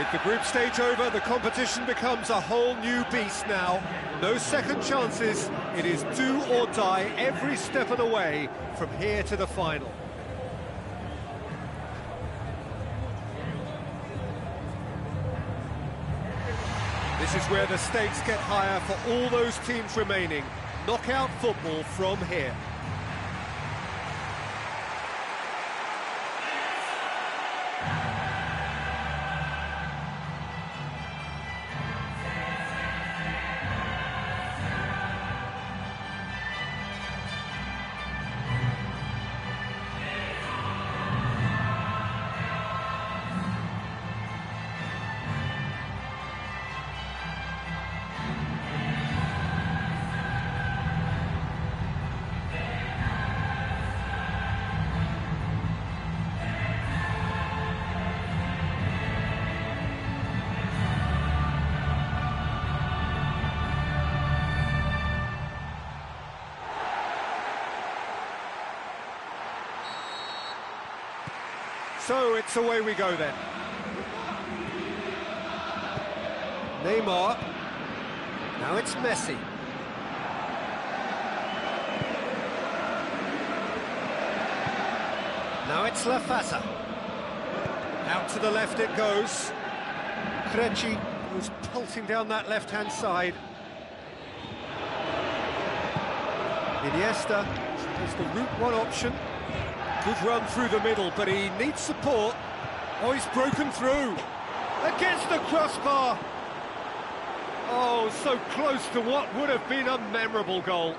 With the group stage over, the competition becomes a whole new beast now. No second chances. It is do or die every step of the way from here to the final. This is where the stakes get higher for all those teams remaining. Knockout football from here. So it's away we go then. Neymar. Now it's Messi. Now it's Lafata. Out to the left it goes. Krejci was pulsing down that left-hand side. Iniesta is the route one option. Good run through the middle, but he needs support. Oh, he's broken through. Against the crossbar. Oh, so close to what would have been a memorable goal.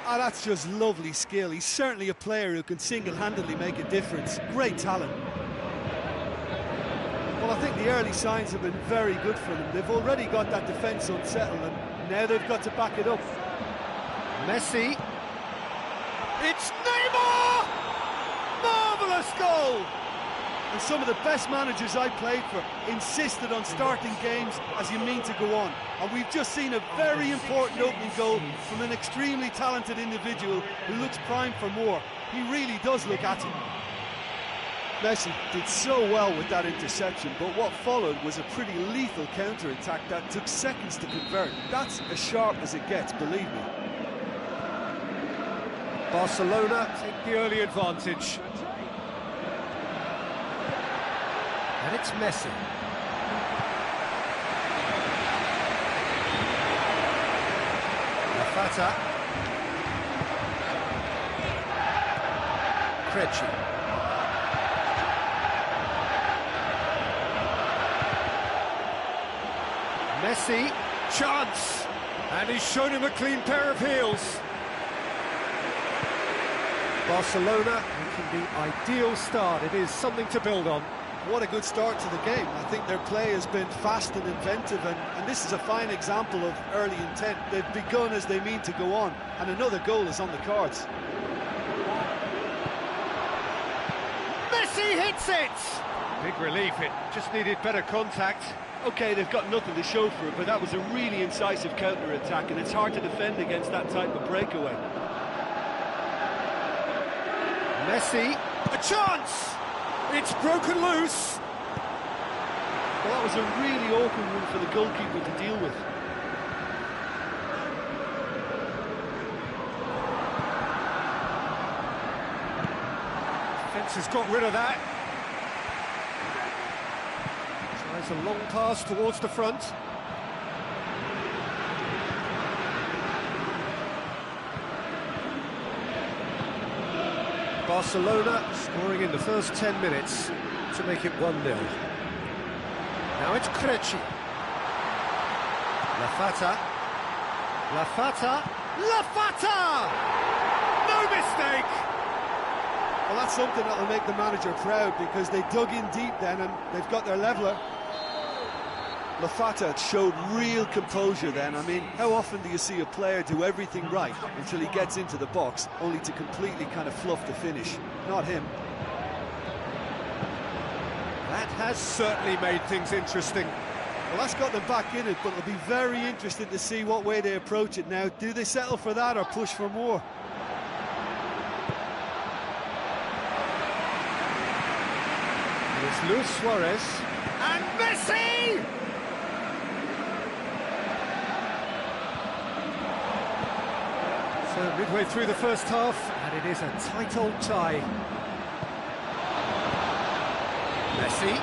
Ah, that's just lovely skill. He's certainly a player who can single-handedly make a difference. Great talent. Well, I think the early signs have been very good for them. They've already got that defence unsettled, and now they've got to back it up. Messi. It's Neymar! Marvellous goal! And some of the best managers I played for insisted on starting games as you mean to go on. And we've just seen a very important opening goal from an extremely talented individual who looks primed for more. He really does look at it. Messi did so well with that interception, but what followed was a pretty lethal counter-attack that took seconds to convert. That's as sharp as it gets, believe me. Barcelona take the early advantage. And it's Messi. Lafata. Krejci. Messi. Chance. And he's shown him a clean pair of heels. Barcelona making the ideal start. It is something to build on. What a good start to the game. I think their play has been fast and inventive, and this is a fine example of early intent. They've begun as they mean to go on, and another goal is on the cards. Messi hits it! Big relief, it just needed better contact. OK, they've got nothing to show for it, but that was a really incisive counter-attack, and it's hard to defend against that type of breakaway. Messi, a chance! It's broken loose! Well, that was a really awkward one for the goalkeeper to deal with. Defence has got rid of that. Tries a long pass towards the front. Barcelona scoring in the first 10 minutes to make it 1-0. Now it's Krejci. Lafata. Lafata. Lafata! No mistake! Well, that's something that'll make the manager proud, because they dug in deep then and they've got their leveller. Lafata showed real composure then. I mean, how often do you see a player do everything right until he gets into the box, only to completely kind of fluff the finish? Not him. That has certainly made things interesting. Well, that's got them back in it, but it'll be very interesting to see what way they approach it now. Do they settle for that or push for more? It's Luis Suarez. And Messi! So midway through the first half, and it is a tight old tie. Messi.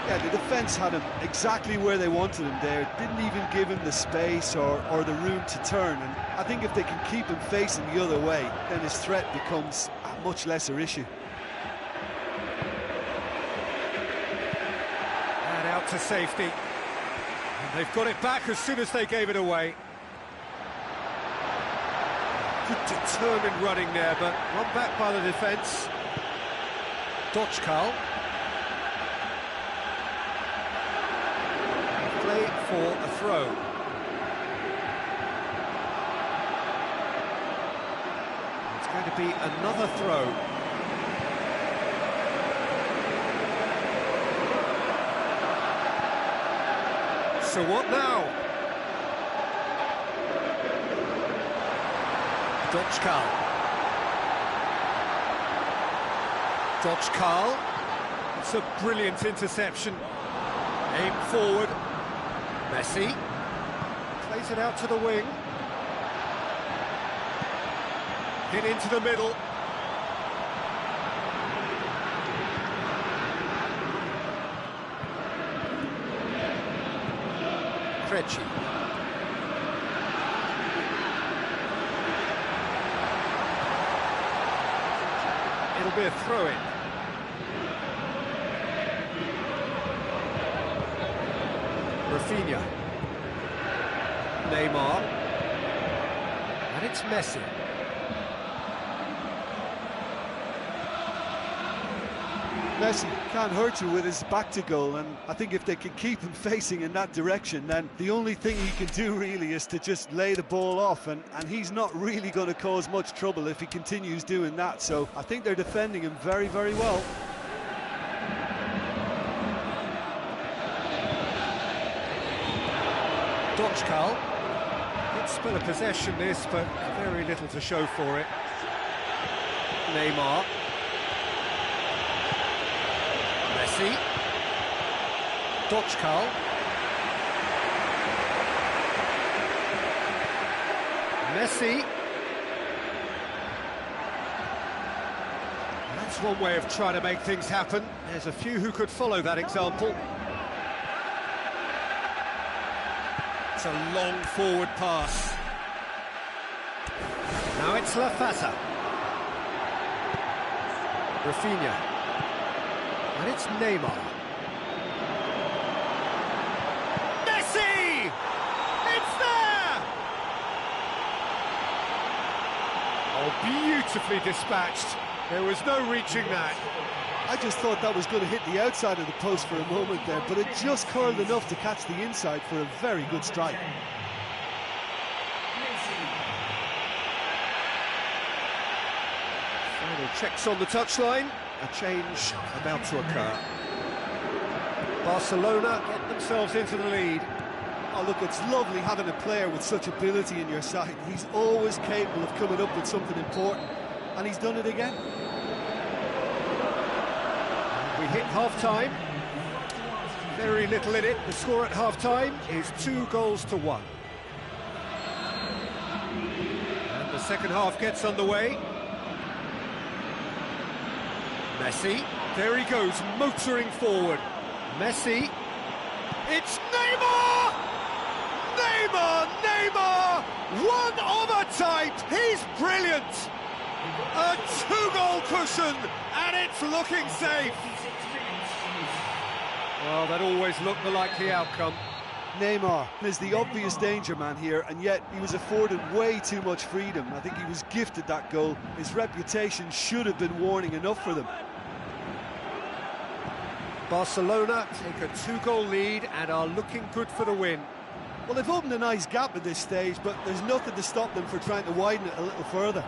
Yeah, the defence had him exactly where they wanted him there. Didn't even give him the space or the room to turn. And I think if they can keep him facing the other way, then his threat becomes a much lesser issue. And out to safety. And they've got it back as soon as they gave it away. Good determined running there, but run back by the defence. Dochkal. Play for a throw. It's going to be another throw. So what now? Dochkal. It's a brilliant interception. Aim forward. Messi. Plays it out to the wing. Hit into the middle. Krejci. It'll be a throw-in. Rafinha. Neymar. And it's Messi. Messi can't hurt you with his back to goal, and I think if they can keep him facing in that direction, then the only thing he can do really is to just lay the ball off, and he's not really going to cause much trouble if he continues doing that. So I think they're defending him very, very well. Dochkal. Good spell of possession this, but very little to show for it. Neymar. Messi. Dochkal. Messi. That's one way of trying to make things happen. There's a few who could follow that example. It's a long forward pass. Now it's Lafasa. Rafinha. And it's Neymar. Messi! It's there! Oh, beautifully dispatched. There was no reaching that. I just thought that was going to hit the outside of the post for a moment there, but it just curled enough to catch the inside for a very good strike. Final checks on the touchline. A change about to occur. Barcelona get themselves into the lead. Oh, look, it's lovely having a player with such ability in your side. He's always capable of coming up with something important, and he's done it again. We hit half-time. Very little in it. The score at half-time is 2-1. And the second half gets underway. Messi, there he goes, motoring forward. Messi, it's Neymar! Neymar! One of a type, he's brilliant! A two-goal cushion, and it's looking safe. Well, that always looked the likely outcome. Neymar is the obvious danger man here, and yet he was afforded way too much freedom. I think he was gifted that goal. His reputation should have been warning enough for them. Barcelona take a 2-goal lead and are looking good for the win. Well, they've opened a nice gap at this stage, but there's nothing to stop them from trying to widen it a little further.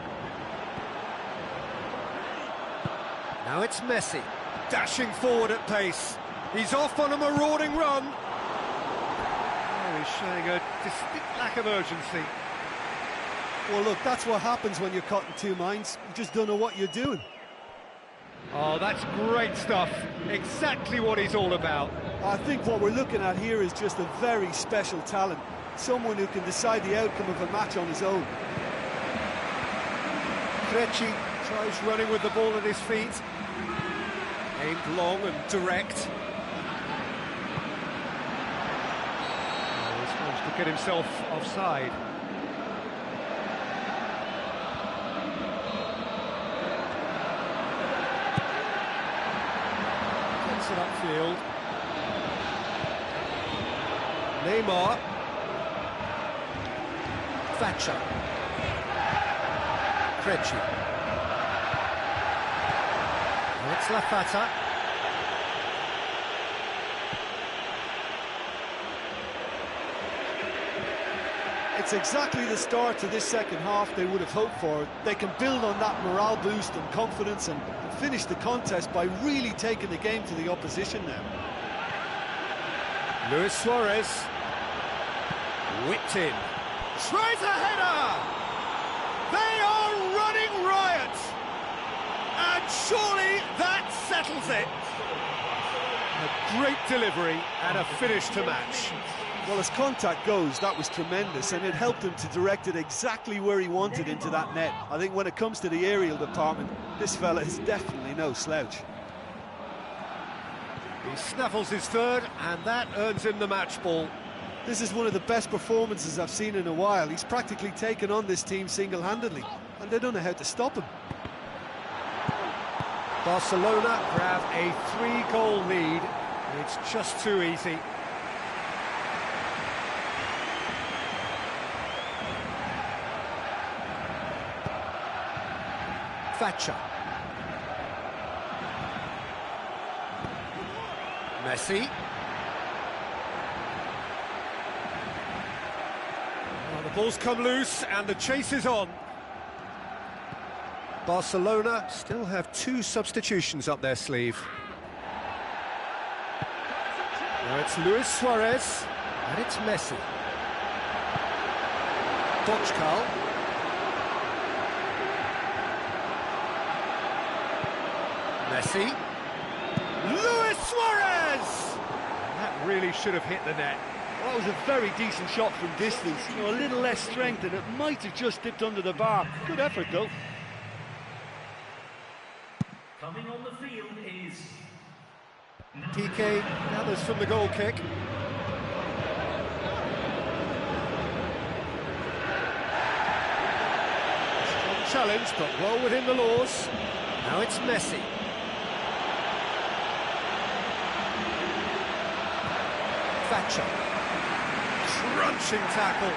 Now it's Messi, dashing forward at pace. He's off on a marauding run. Oh, he's showing a distinct lack of urgency. Well, look, that's what happens when you're caught in two minds. You just don't know what you're doing. Oh, that's great stuff. Exactly what he's all about. I think what we're looking at here is just a very special talent. Someone who can decide the outcome of a match on his own. Preci tries running with the ball at his feet. Aimed long and direct. Oh, he's managed to get himself offside. Gets it upfield. Neymar. Thatcher. Preci. It's Lafata. It's exactly the start to this second half they would have hoped for. They can build on that morale boost and confidence and finish the contest by really taking the game to the opposition now. Luis Suarez. Whipped in. Tries a header! They are running riot! And surely that settles it. A great delivery and a finish to match. Well, as contact goes, that was tremendous, and it helped him to direct it exactly where he wanted into that net. I think when it comes to the aerial department, this fella is definitely no slouch. He snaffles his third, and that earns him the match ball. This is one of the best performances I've seen in a while. He's practically taken on this team single-handedly, and they don't know how to stop him. Barcelona grab a 3-goal lead. It's just too easy. Thatcher. Messi. Well, the ball's come loose and the chase is on. Barcelona still have 2 substitutions up their sleeve. Now it's Luis Suarez and it's Messi. Dochkal. Messi. Luis Suarez! That really should have hit the net. Well, that was a very decent shot from distance. You know, a little less strength and it might have just dipped under the bar. Good effort, though. Coming on the field is... PK gathers from the goal kick. Strong challenge, but well within the laws. Now it's Messi. Thatcher. Crunching tackle.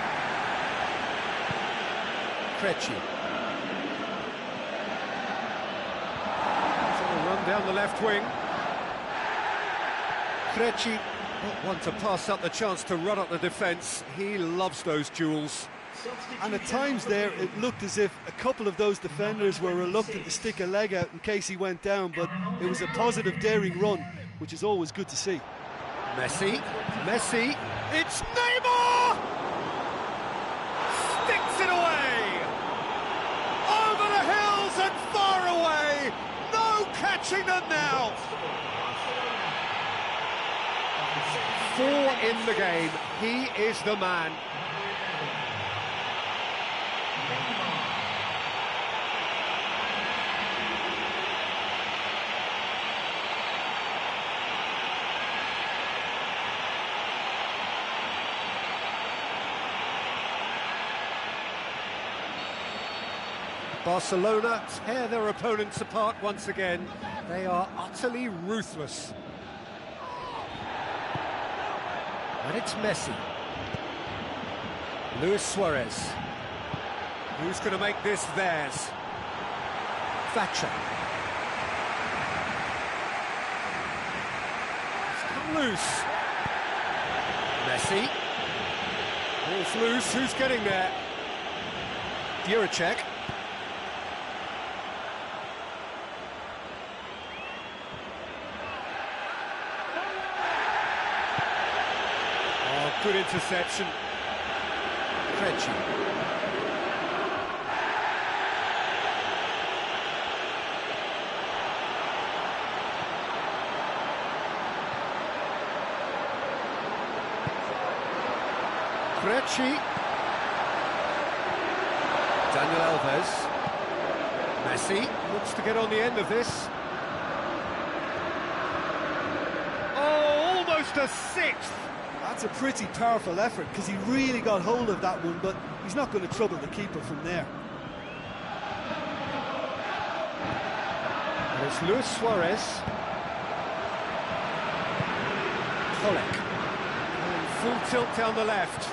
Preci. He's on a run down the left wing. Preci not one to pass up the chance to run up the defence. He loves those duels. And at times there, it looked as if a couple of those defenders were reluctant to stick a leg out in case he went down, but it was a positive, daring run, which is always good to see. Messi, Messi, it's Neymar! Sticks it away! Over the hills and far away! No catching them now! 4 in the game, he is the man. Barcelona tear their opponents apart once again. They are utterly ruthless. And it's Messi. Luis Suarez. Who's going to make this theirs? Thatcher. It's come loose. Messi. Ball's loose, who's getting there? Juracek. Good interception. Preci. Preci. Daniel Alves. Messi looks to get on the end of this. Oh, almost a sixth! That's a pretty powerful effort, because he really got hold of that one, but he's not going to trouble the keeper from there. And it's Luis Suarez. Kolek. And full tilt down the left.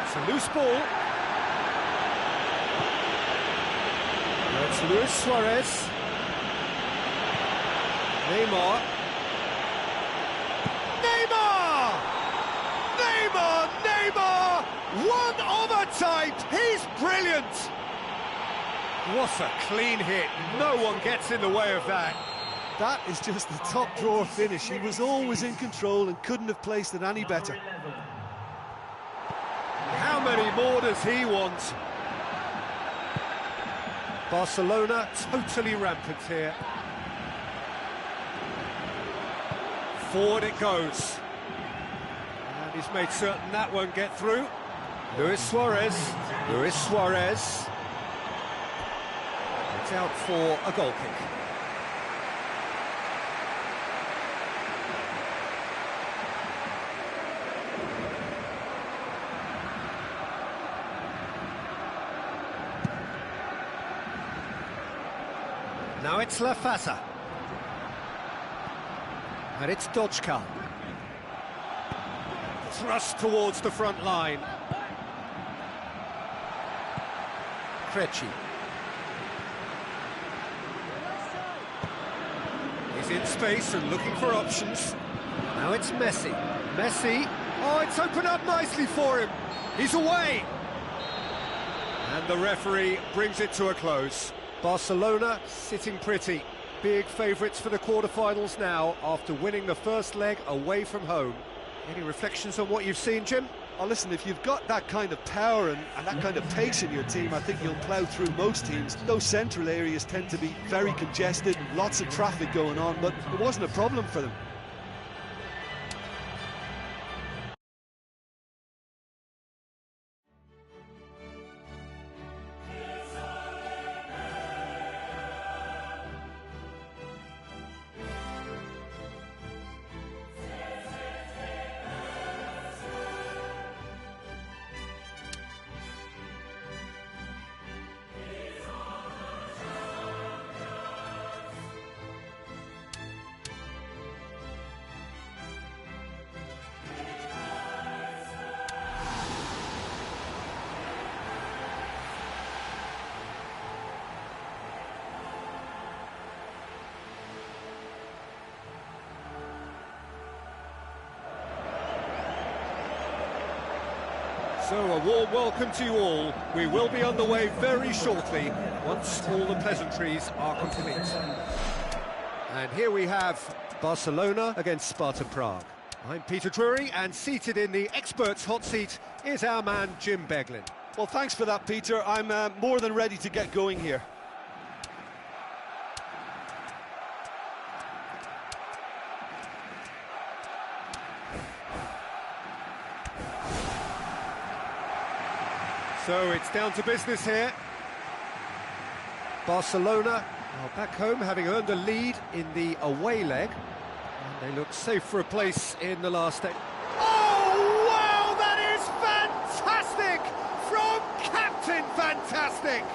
It's a loose ball. It's Luis Suarez. Neymar. Neymar! Neymar! Neymar! One of a type! He's brilliant! What a clean hit. No one gets in the way of that. That is just the top drawer finish. He was always in control and couldn't have placed it any better. How many more does he want? Barcelona totally rampant here. Forward it goes. And he's made certain that won't get through. Luis Suarez. Luis Suarez. It's out for a goal kick. Now it's Lafata. And it's Dodgka. Thrust towards the front line. Preci. He's in space and looking for options. Now it's Messi. Messi. Oh, it's opened up nicely for him. He's away. And the referee brings it to a close. Barcelona sitting pretty. Big favourites for the quarter-finals now after winning the first leg away from home. Any reflections on what you've seen, Jim? Oh, listen, if you've got that kind of power and that kind of pace in your team, I think you'll plough through most teams. Those central areas tend to be very congested, lots of traffic going on, but it wasn't a problem for them. So a warm welcome to you all. We will be underway very shortly once all the pleasantries are complete. And here we have Barcelona against Sparta Prague. I'm Peter Drury, and seated in the experts' hot seat is our man Jim Beglin. Well, thanks for that, Peter. I'm more than ready to get going here. So it's down to business here. Barcelona are back home, having earned a lead in the away leg. And they look safe for a place in the last day. Oh, wow, that is fantastic! From Captain Fantastic!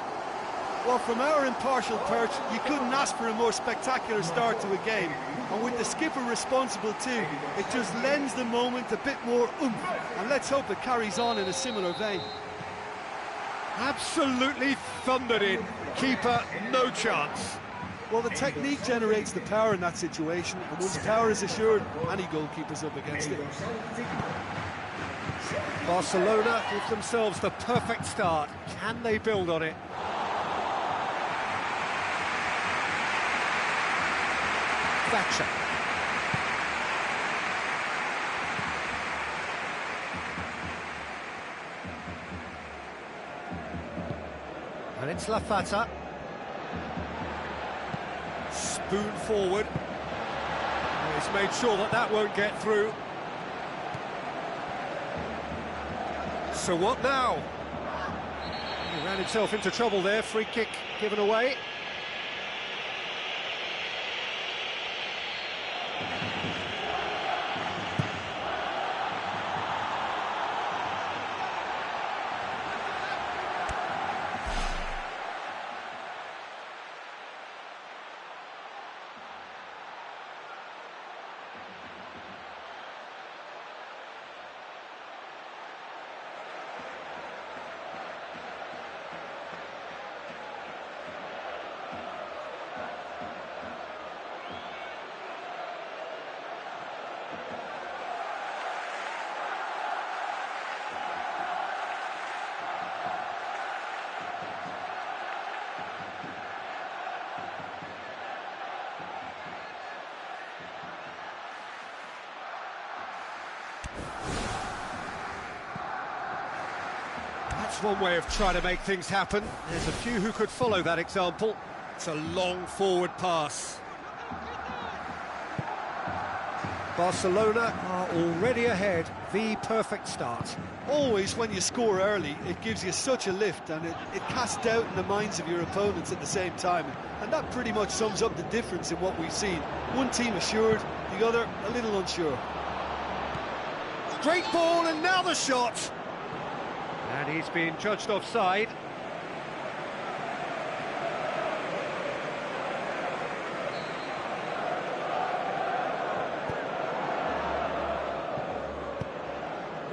Well, from our impartial perch, you couldn't ask for a more spectacular start to a game. And with the skipper responsible too, it just lends the moment a bit more oomph. And let's hope it carries on in a similar vein. Absolutely thundered in. Keeper, no chance. Well, the technique generates the power in that situation, and once power is assured, any goalkeeper's up against it. Barcelona give themselves the perfect start. Can they build on it? Thatcher. And it's Lafata. Spoon forward. He's made sure that that won't get through. So what now? He ran himself into trouble there, free kick given away. That's one way of trying to make things happen. There's a few who could follow that example. It's a long forward pass. Barcelona are already ahead. The perfect start. Always when you score early, it gives you such a lift, and it casts doubt in the minds of your opponents at the same time. And that pretty much sums up the difference in what we've seen. One team assured, the other a little unsure. Great ball, and now the shot. And he's been judged offside.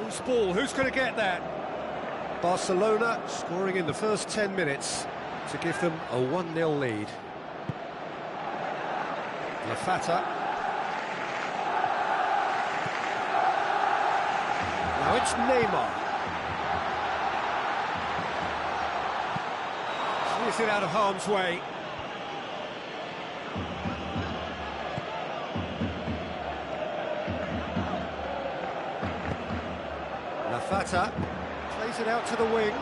Loose ball, who's going to get that? Barcelona scoring in the first 10 minutes to give them a 1-0 lead. Lafata. Now it's Neymar. Clears it out of harm's way. Lafata plays it out to the wing.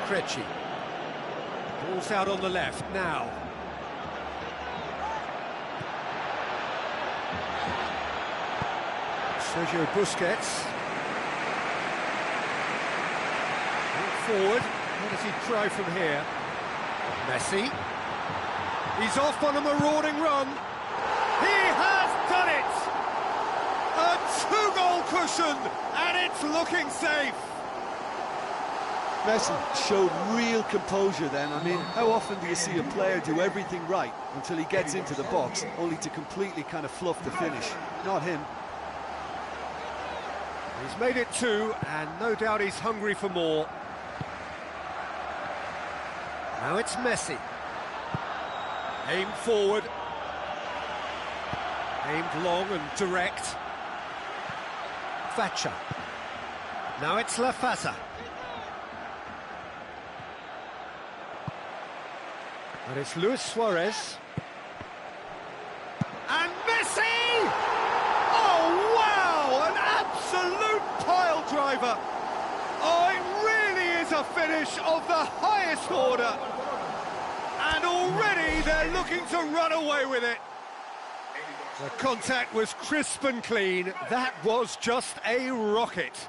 Krejci. Ball's out on the left now. Sergio Busquets. Forward. What does he try from here? Messi. He's off on a marauding run. He has done it! A two-goal cushion, and it's looking safe. Messi showed real composure then. I mean, how often do you see a player do everything right until he gets into the box, only to completely kind of fluff the finish? Not him. He's made it 2, and no doubt he's hungry for more. Now it's Messi. Aimed forward. Aimed long and direct. Thatcher. Now it's Lafata. And it's Luis Suarez. And Messi! Oh, wow! An absolute pile driver! Oh, it really is a finish of the highest order. And already they're looking to run away with it. The contact was crisp and clean. That was just a rocket.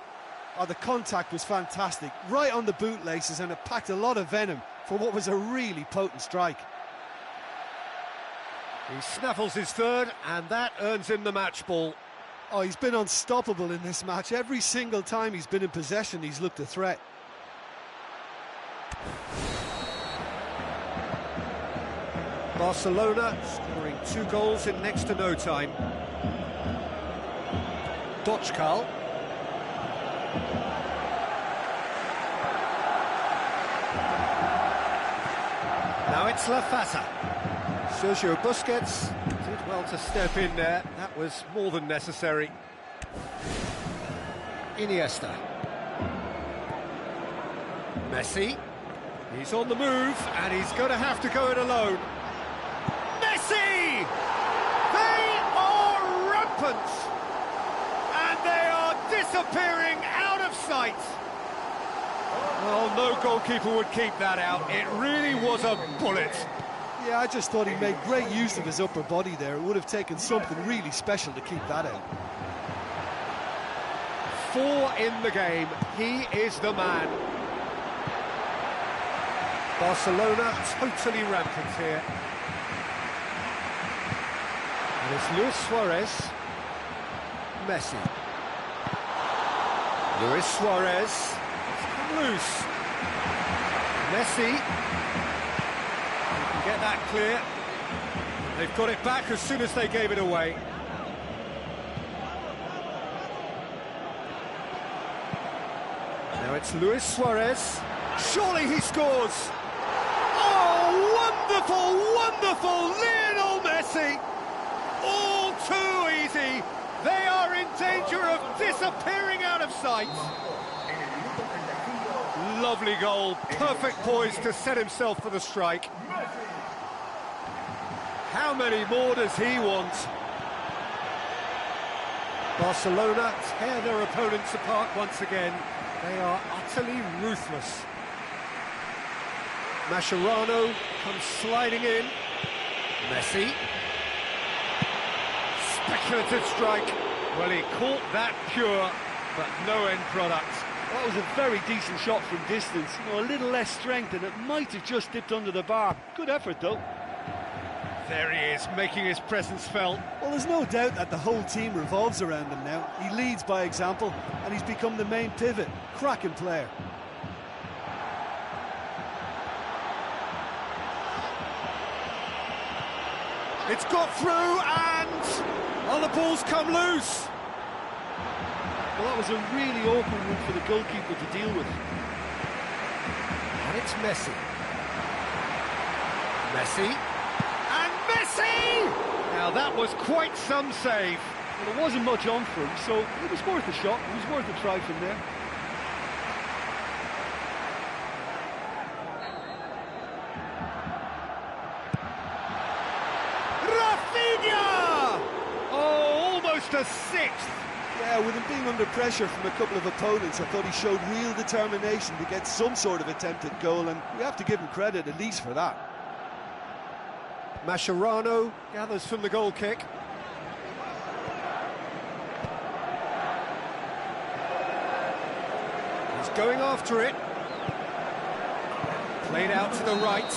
Oh, the contact was fantastic, right on the bootlaces, and it packed a lot of venom for what was a really potent strike. He snaffles his third, and that earns him the match ball. Oh, he's been unstoppable in this match. Every single time he's been in possession, he's looked a threat. Barcelona scoring 2 goals in next to no time. Dochkal. Now it's Lafata. Sergio Busquets did well to step in there. That was more than necessary. Iniesta. Messi. He's on the move, and he's going to have to go it alone. Messi! They are rampant! And they are disappearing out of sight. Well, no goalkeeper would keep that out. It really was a bullet. Yeah, I just thought he made great use of his upper body there. It would have taken something really special to keep that out. 4 in the game. He is the man. Barcelona totally rampant here. And it's Luis Suarez. Messi. Luis Suarez. It's come loose. Messi. You can get that clear. They've got it back as soon as they gave it away. Now it's Luis Suarez. Surely he scores. Oh, wonderful, wonderful Lionel Messi. All too easy. They are in danger of disappearing out of sight. Lovely goal. Perfect poise to set himself for the strike. How many more does he want? Barcelona tear their opponents apart once again. They are utterly ruthless. Mascherano comes sliding in. Messi. Speculative strike. Well, he caught that pure, but no end product. That was a very decent shot from distance. You know, a little less strength and it might have just dipped under the bar. Good effort, though. There he is, making his presence felt. Well, there's no doubt that the whole team revolves around him now. He leads by example, and he's become the main pivot. Cracking player. It's got through, and well, the ball's come loose. Well, that was a really awkward one for the goalkeeper to deal with. And it's Messi. Messi. And Messi! Now that was quite some save. Well, there wasn't much on for him, so it was worth a shot. It was worth a try from there. Rafinha! Oh, almost a sixth. Yeah, with him being under pressure from a couple of opponents, I thought he showed real determination to get some sort of attempted goal, and we have to give him credit at least for that. Mascherano gathers from the goal kick. He's going after it. Played out to the right.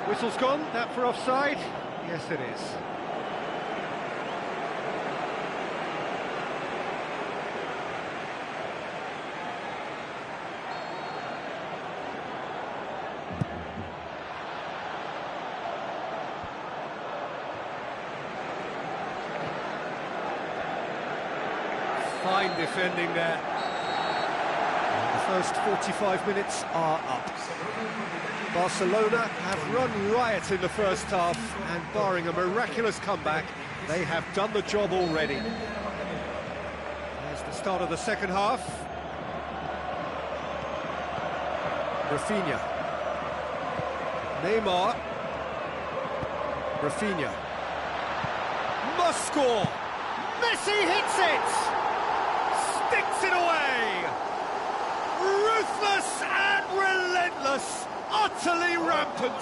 Whistle's gone, that for offside? Yes, it is. Fine defending there. The first 45 minutes are up. Barcelona have run riot in the first half, and barring a miraculous comeback, they have done the job already. There's the start of the second half. Rafinha. Neymar. Rafinha. Must score! Messi hits it! Sticks it away! Ruthless and relentless, utterly rampant.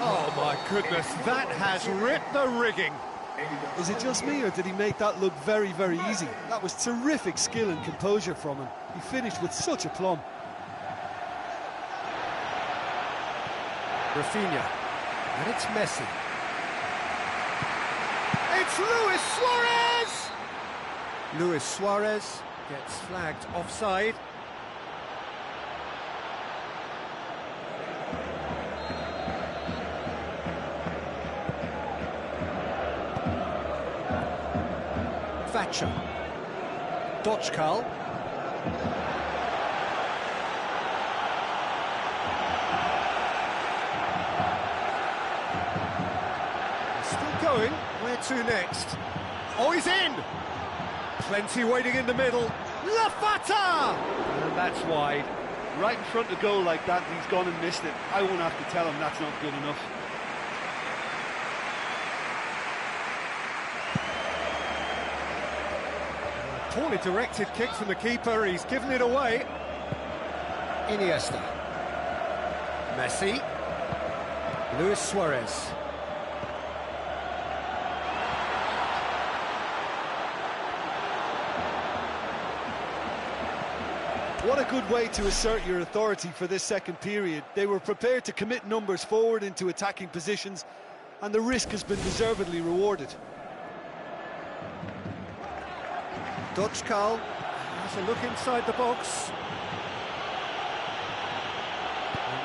Oh my goodness, that has ripped the rigging. Is it just me, or did he make that look very, very easy? That was terrific skill and composure from him. He finished with such aplomb. Rafinha, and it's Messi. It's Luis Suarez! Luis Suarez gets flagged offside. Thatcher. Dochkal. Still going. Where to next? Oh, he's in! Plenty waiting in the middle. Lafata! And that's wide. Right in front of goal like that, and he's gone and missed it. I won't have to tell him that's not good enough. Poorly directed kick from the keeper, he's given it away. Iniesta. Messi. Luis Suarez. What a good way to assert your authority for this second period. They were prepared to commit numbers forward into attacking positions, and the risk has been deservedly rewarded. Dodgkal has a look inside the box.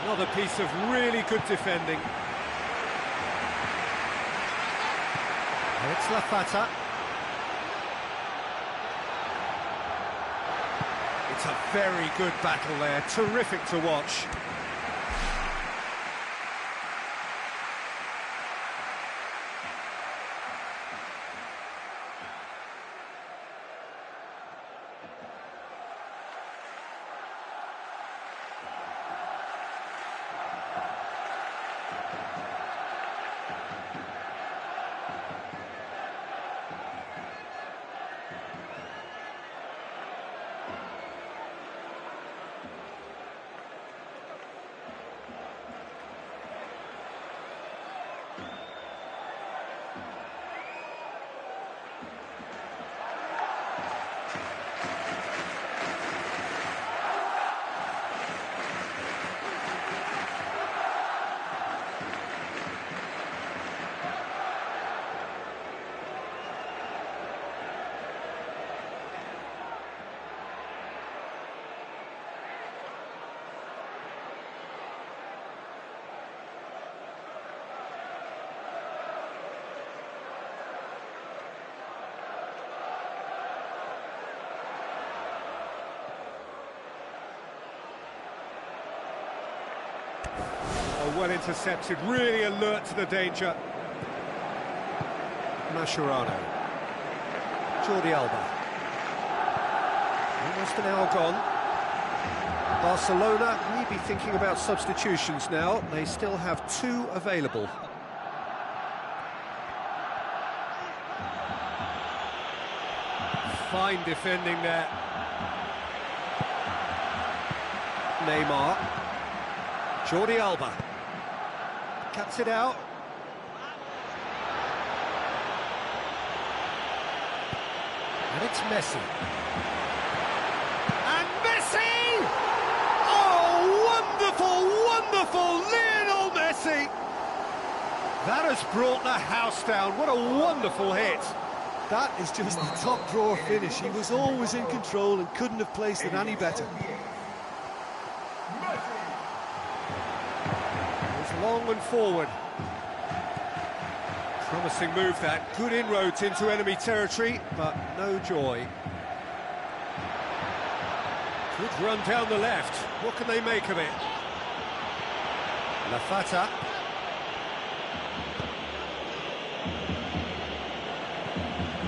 Another piece of really good defending. It's Lafata. It's a very good battle there, terrific to watch. Oh, well intercepted, really alert to the danger. Mascherano. Jordi Alba. Almost an hour gone. Barcelona may be thinking about substitutions now. They still have 2 available. Fine defending there. Neymar. Jordi Alba. Cuts it out. And it's Messi. And Messi! Oh, wonderful, wonderful Lionel Messi! That has brought the house down. What a wonderful hit. That is just the top drawer finish. He was always in control and couldn't have placed it any better. Long and forward. Promising move that. Good inroads into enemy territory, but no joy. Good run down the left. What can they make of it? Lafata.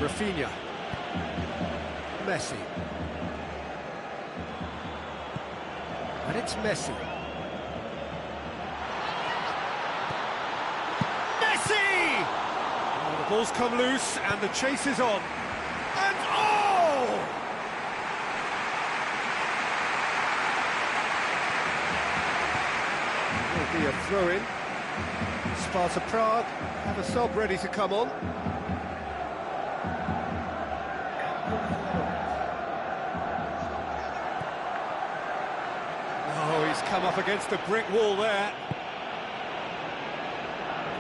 Rafinha. Messi. And it's Messi. The ball's come loose and the chase is on. And oh! Will be a throw-in. Sparta Prague have a sub ready to come on. Oh, he's come up against a brick wall there.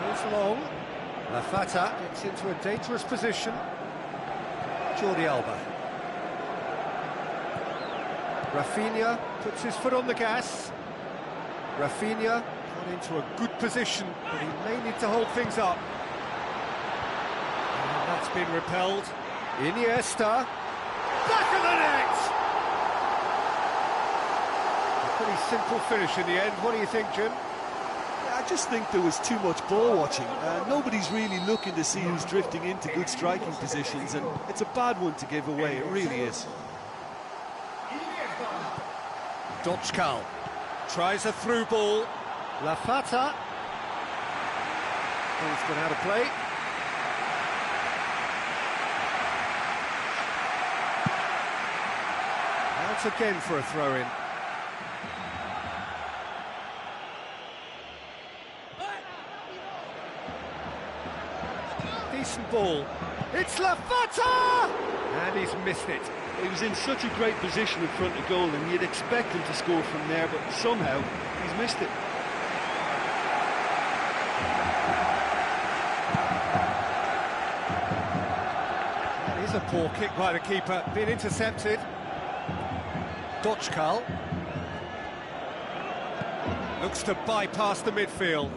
Goes long. Lafata gets into a dangerous position. Jordi Alba. Rafinha puts his foot on the gas. Rafinha got into a good position, but he may need to hold things up. And that's been repelled. Iniesta. Back of the net! A pretty simple finish in the end. What do you think, Jim? I just think there was too much ball watching. Nobody's really looking to see who's drifting into good striking positions, and it's a bad one to give away, it really is. Dodgkal tries a through ball. Lafata. Ball's gone out of play. Out again for a throw-in. Decent ball. It's Lafata! And he's missed it. He was in such a great position in front of goal, and you'd expect him to score from there, but somehow he's missed it. That is a poor kick by the keeper, being intercepted. Dochkal looks to bypass the midfield.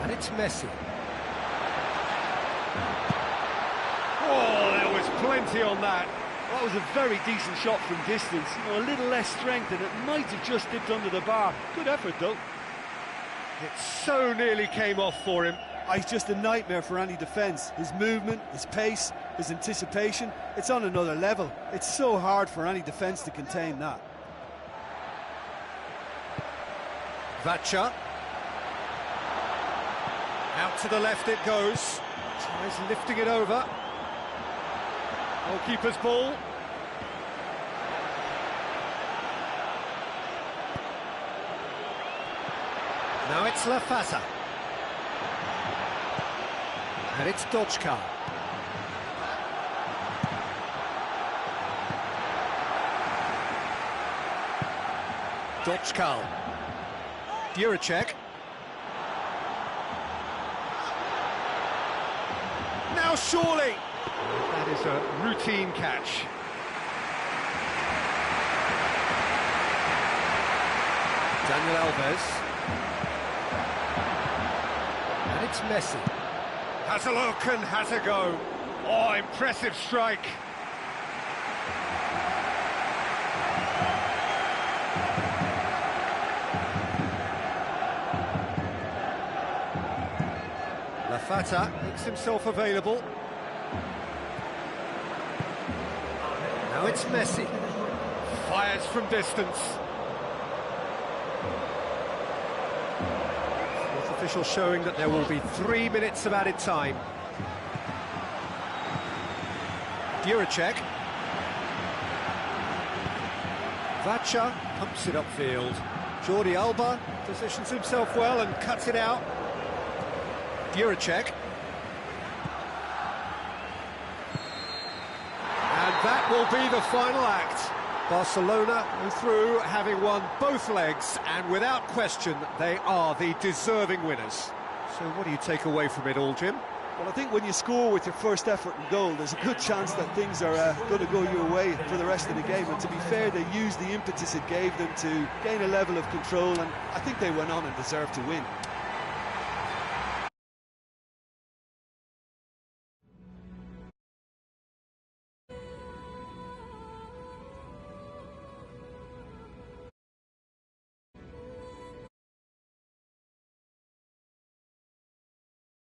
And it's Messi. Oh, there was plenty on that. That was a very decent shot from distance. You know, a little less strength, and it might have just dipped under the bar. Good effort, though. It so nearly came off for him. He's just a nightmare for any defence. His movement, his pace, his anticipation, it's on another level. It's so hard for any defence to contain that. Vacha. Out to the left it goes. Tries lifting it over. Goalkeeper's ball. Now it's Lafasa. And it's Dochkal. Dochkal. Juracek. Now surely! That is a routine catch. Daniel Alves. And it's Messi. Has a look and has a go. Oh, impressive strike. Lafata makes himself available. Now it's Messi. Fires from distance. Fourth official showing that there will be 3 minutes of added time. Juracek. Vacha pumps it upfield. Jordi Alba positions himself well and cuts it out. Juracek. And that will be the final act. Barcelona go through having won both legs, and without question they are the deserving winners. So what do you take away from it all, Jim? Well, I think when you score with your first effort and goal, there's a good chance that things are going to go your way for the rest of the game. And to be fair, they used the impetus it gave them to gain a level of control, and I think they went on and deserved to win.